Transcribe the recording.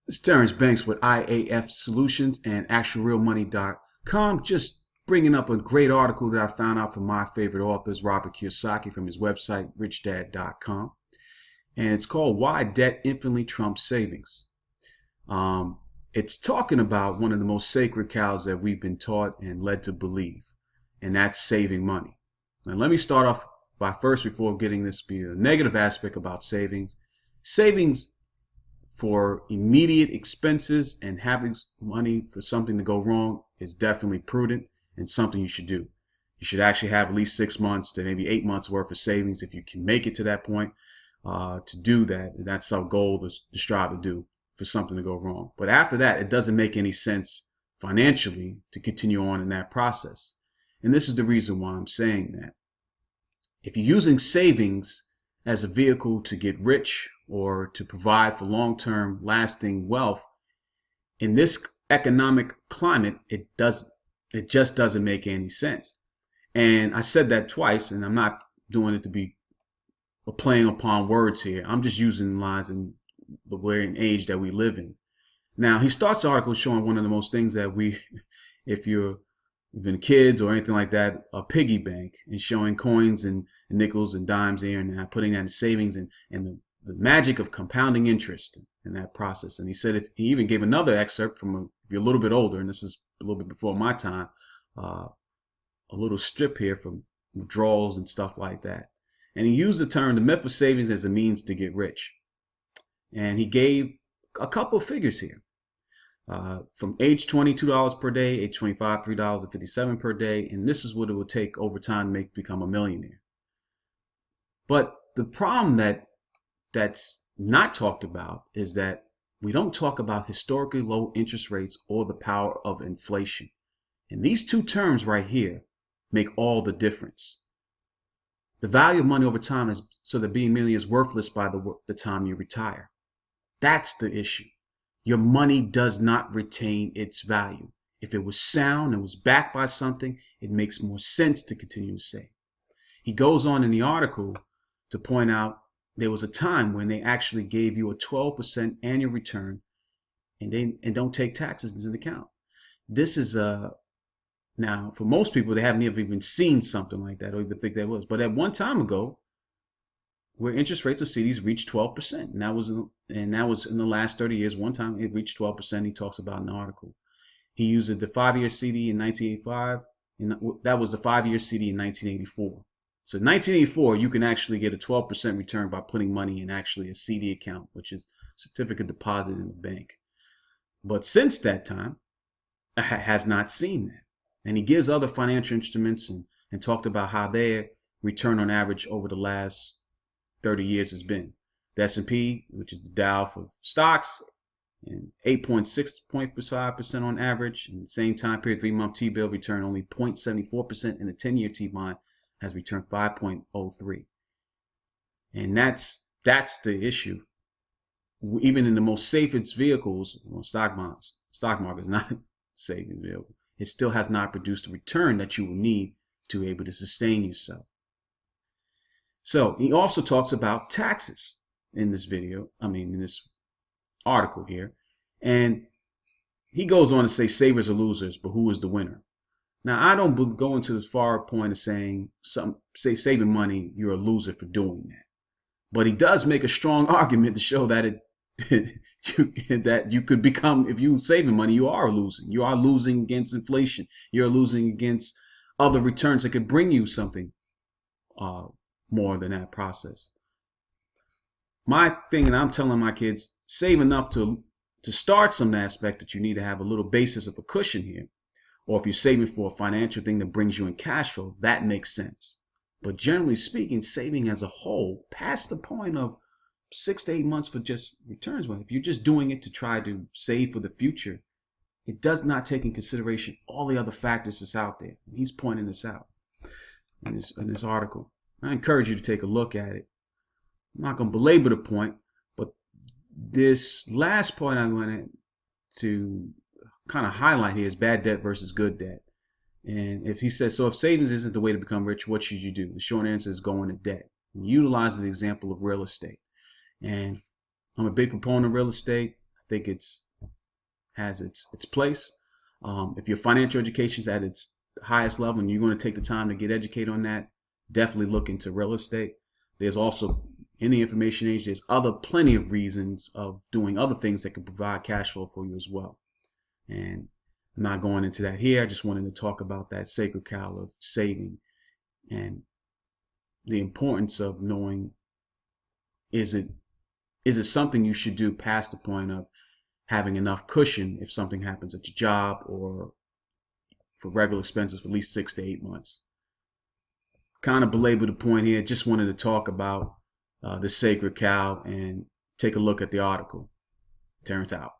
It's Terrence Banks with IAF Solutions and ActualRealMoney.com. Just bringing up a great article that I found out from my favorite authors, Robert Kiyosaki, from his website, RichDad.com. And it's called Why Debt Infinitely Trumps Savings. It's talking about one of the most sacred cows that we've been taught and led to believe, and that's saving money. Now, let me start off by first, before getting this, be a negative aspect about savings. Savings for immediate expenses and having money for something to go wrong is definitely prudent and something you should do. You should actually have at least 6 months to maybe 8 months worth of savings if you can make it to that point to do that. And that's our goal to strive to do for something to go wrong. But after that, it doesn't make any sense financially to continue on in that process. And this is the reason why I'm saying that. If you're using savings as a vehicle to get rich or to provide for long-term lasting wealth, in this economic climate, it just doesn't make any sense. And I said that twice, and I'm not doing it to be playing upon words here. I'm just using lines in the way and age that we live in. Now, he starts the article showing one of the most things that if you've been kids or anything like that, a piggy bank, and showing coins and nickels and dimes here and now, putting that in savings and the magic of compounding interest in that process. And he said, he even gave another excerpt from if you're a little bit older, and this is a little bit before my time, a little strip here from withdrawals and stuff like that. And he used the term, the myth of savings as a means to get rich. And he gave a couple of figures here. From age 20, $2 per day, age 25, $3.57 per day, and this is what it would take over time to become a millionaire. But the problem that's not talked about is that we don't talk about historically low interest rates or the power of inflation. And these two terms right here make all the difference. The value of money over time is so that being a millionaire is worthless by the time you retire. That's the issue. Your money does not retain its value. If it was sound and was backed by something, it makes more sense to continue to save. He goes on in the article to point out there was a time when they actually gave you a 12% annual return and don't take taxes into account. This is now for most people, they haven't even seen something like that or even think there was. But at one time ago, where interest rates of CDs reached 12%, and that was in the last 30 years. One time it reached 12%. He talks about in the article. He used the 5-year CD in 1985, and that was the 5-year CD in 1984. So in 1984, you can actually get a 12% return by putting money in actually a CD account, which is certificate deposit in the bank. But since that time, has not seen that. And he gives other financial instruments and talked about how their return on average over the last 30 years has been. The S&P, which is the Dow for stocks, and 8.65% on average. In the same time period, 3-month T-bill return only 0.74%, and the 10-year T-bond has returned 5.03. And that's the issue. Even in the most safest vehicles, well, stock market is not a savings vehicle. It still has not produced a return that you will need to be able to sustain yourself. So he also talks about taxes in this in this article here. And he goes on to say savers are losers, but who is the winner? Now, I don't go into this far point of saying saving money, you're a loser for doing that. But he does make a strong argument to show that that you could become, if you're saving money, you are losing. You are losing against inflation. You're losing against other returns that could bring you something more than that process. My thing, and I'm telling my kids, save enough to start some aspect that you need to have a little basis of a cushion here. Or if you're saving for a financial thing that brings you in cash flow, that makes sense. But generally speaking, saving as a whole, past the point of 6 to 8 months for just returns, well, if you're just doing it to try to save for the future, it does not take in consideration all the other factors that's out there. And he's pointing this out in this article. I encourage you to take a look at it. I'm not going to belabor the point, but this last point I wanted to kind of highlight here is bad debt versus good debt. And if he says, so if savings isn't the way to become rich, what should you do? The short answer is go into debt. He utilizes the example of real estate. And I'm a big proponent of real estate. think it's has its place. If your financial education is at its highest level and you're going to take the time to get educated on that, definitely look into real estate. There's also, in the information age, there's plenty of reasons of doing other things that can provide cash flow for you as well. And I'm not going into that here. I just wanted to talk about that sacred cow of saving and the importance of knowing, is it something you should do past the point of having enough cushion if something happens at your job or for regular expenses for at least 6 to 8 months. Kind of belabor the point here. Just wanted to talk about the sacred cow and take a look at the article. Terrence out.